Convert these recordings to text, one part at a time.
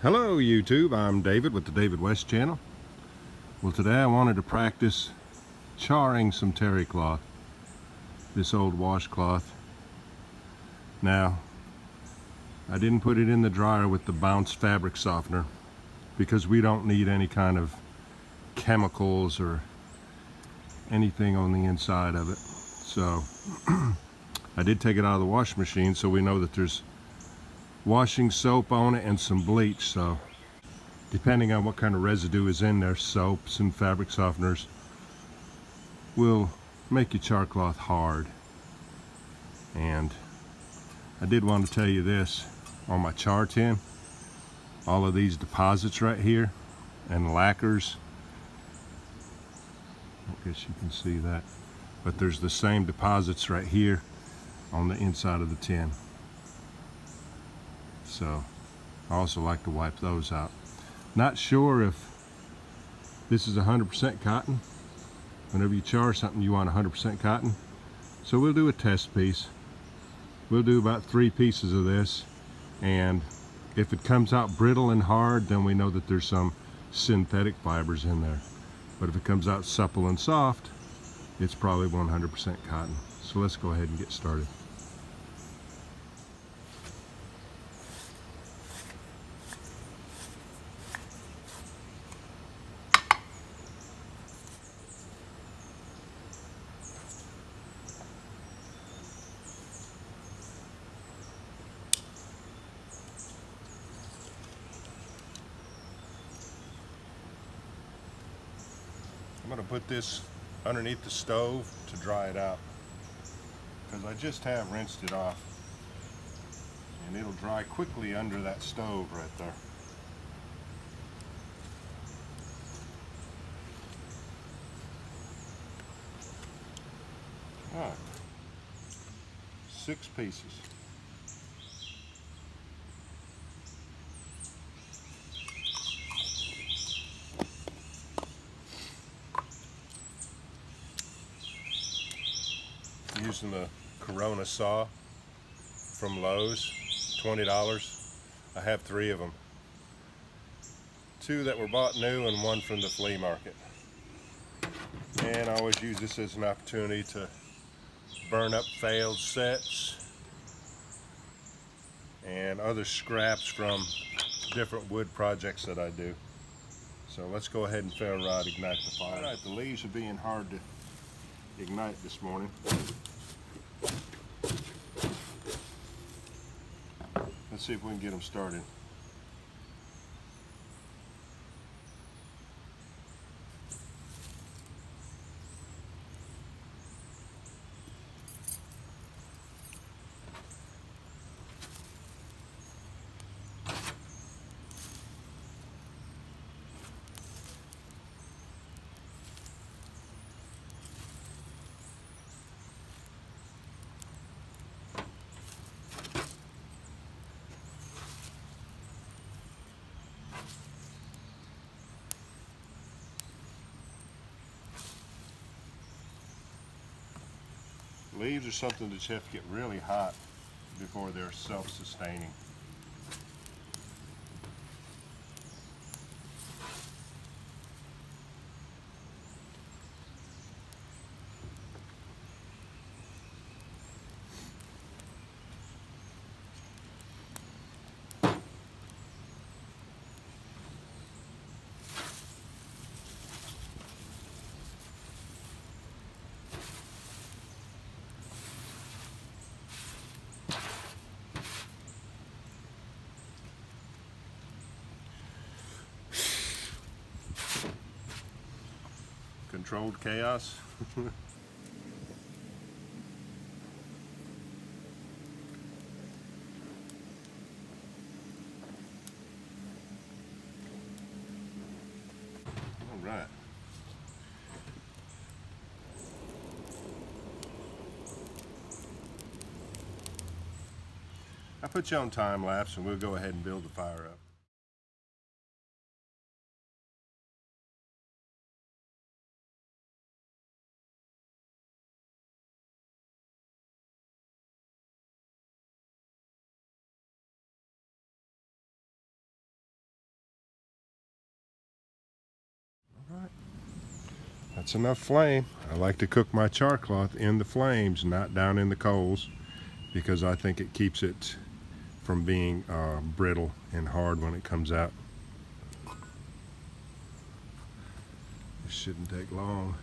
Hello YouTube, I'm David with the David West channel. Well, today I wanted to practice charring some terry cloth, this old washcloth. Now, I didn't put it in the dryer with the Bounce fabric softener because we don't need any kind of chemicals or anything on the inside of it. So I did take it out of the washing machine, so we know that there's washing soap on it and some bleach. So depending on what kind of residue is in there, soaps and fabric softeners will make your char cloth hard. And I did want to tell you this, on my char tin, all of these deposits right here and lacquers, I guess you can see that, but there's the same deposits right here on the inside of the tin. So I also like to wipe those out. Not sure if this is 100% cotton. Whenever you char something, you want 100% cotton. So we'll do a test piece. We'll do about 3 pieces of this, and if it comes out brittle and hard, then we know that there's some synthetic fibers in there. But if it comes out supple and soft, it's probably 100% cotton. So let's go ahead and get started. I'm going to put this underneath the stove to dry it out, because I just have rinsed it off, and it'll dry quickly under that stove right there. All right, 6 pieces. Using the Corona saw from Lowe's, $20. I have 3 of them. 2 that were bought new and 1 from the flea market. And I always use this as an opportunity to burn up failed sets and other scraps from different wood projects that I do. So let's go ahead and ferro rod ignite the fire. All right, the leaves are being hard to ignite this morning. Let's see if we can get them started. Leaves are something that you have to get really hot before they're self-sustaining. Controlled chaos. All right. I put you on time lapse, and we'll go ahead and build the fire up. That's enough flame. I like to cook my char cloth in the flames, not down in the coals, because I think it keeps it from being brittle and hard when it comes out. This shouldn't take long.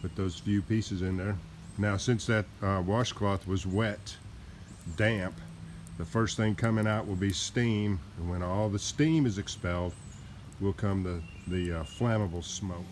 Put those few pieces in there. Now, since that washcloth was wet, damp, the first thing coming out will be steam, and when all the steam is expelled will come the flammable smoke.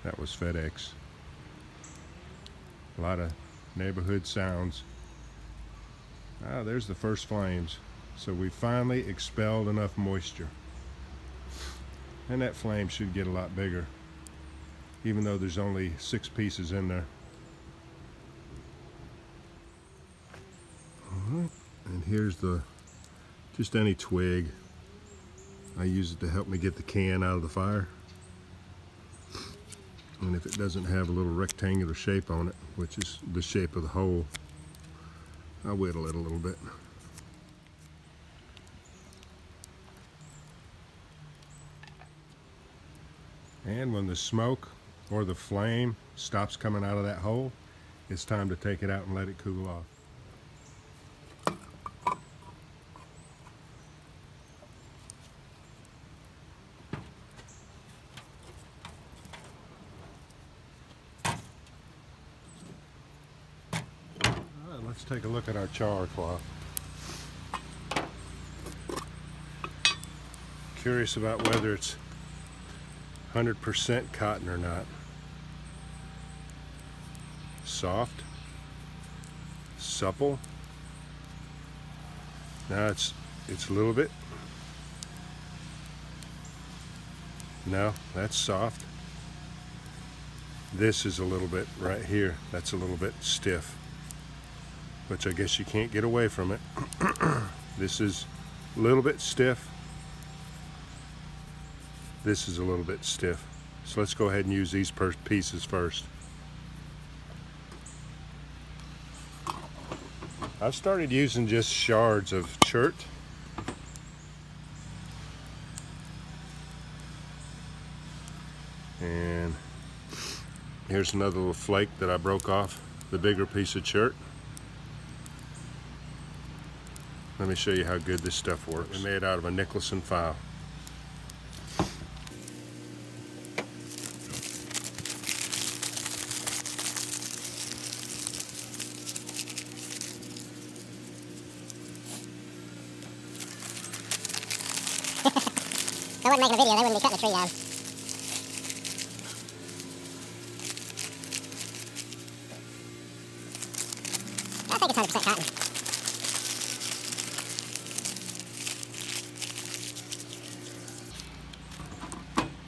That was FedEx. A lot of neighborhood sounds. Ah, there's the first flames. So we finally expelled enough moisture. And that flame should get a lot bigger, even though there's only 6 pieces in there. Alright, and here's just any twig. I use it to help me get the can out of the fire. And if it doesn't have a little rectangular shape on it, which is the shape of the hole, I whittle it a little bit. And when the smoke or the flame stops coming out of that hole, it's time to take it out and let it cool off. Let's take a look at our char cloth. Curious about whether it's 100% cotton or not. Soft, supple. Now it's a little bit. No, that's soft. This is a little bit right here. That's a little bit stiff, which I guess you can't get away from it. This is a little bit stiff. This is a little bit stiff. So let's go ahead and use these pieces first. I've started using just shards of chert. And here's another little flake that I broke off the bigger piece of chert. Let me show you how good this stuff works. We made it out of a Nicholson file. They wouldn't make a video, they wouldn't be cutting the tree down. I think it's 100% cotton.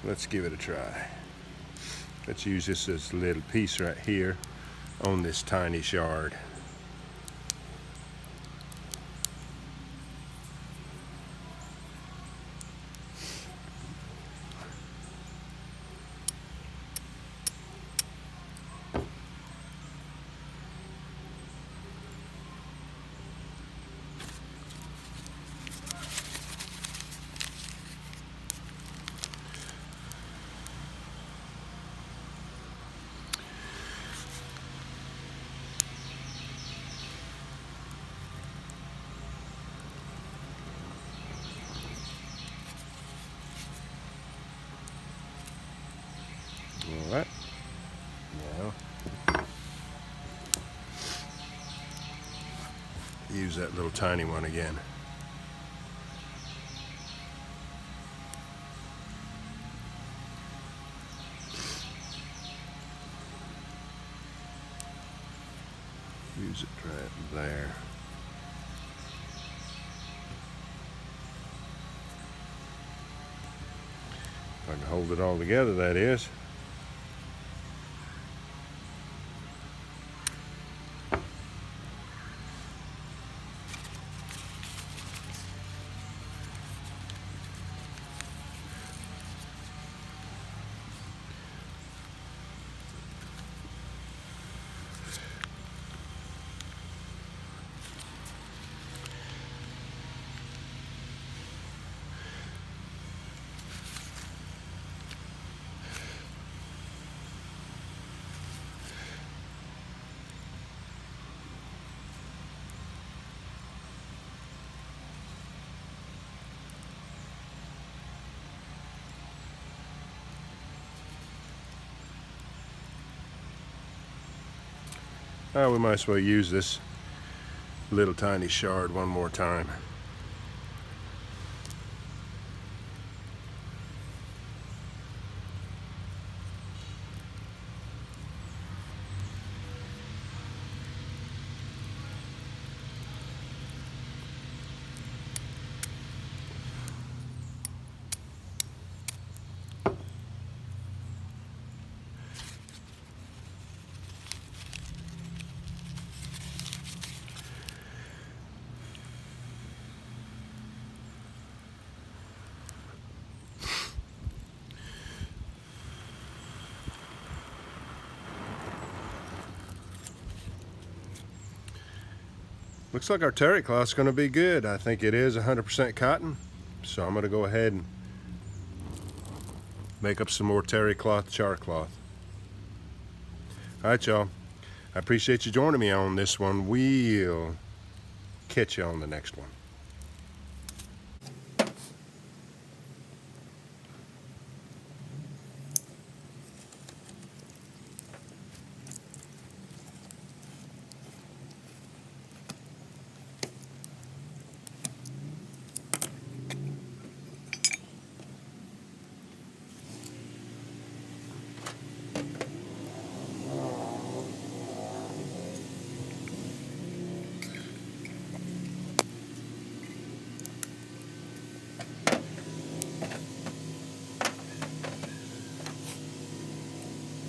Let's give it a try. Let's use this as a little piece right here on this tiny shard. All right, now use that little tiny one again. Use it right there. If I can hold it all together, that is. We might as well use this little tiny shard one more time. Looks like our terry cloth's going to be good. I think it is 100% cotton, so I'm going to go ahead and make up some more terry cloth, char cloth. All right, y'all. I appreciate you joining me on this one. We'll catch you on the next one.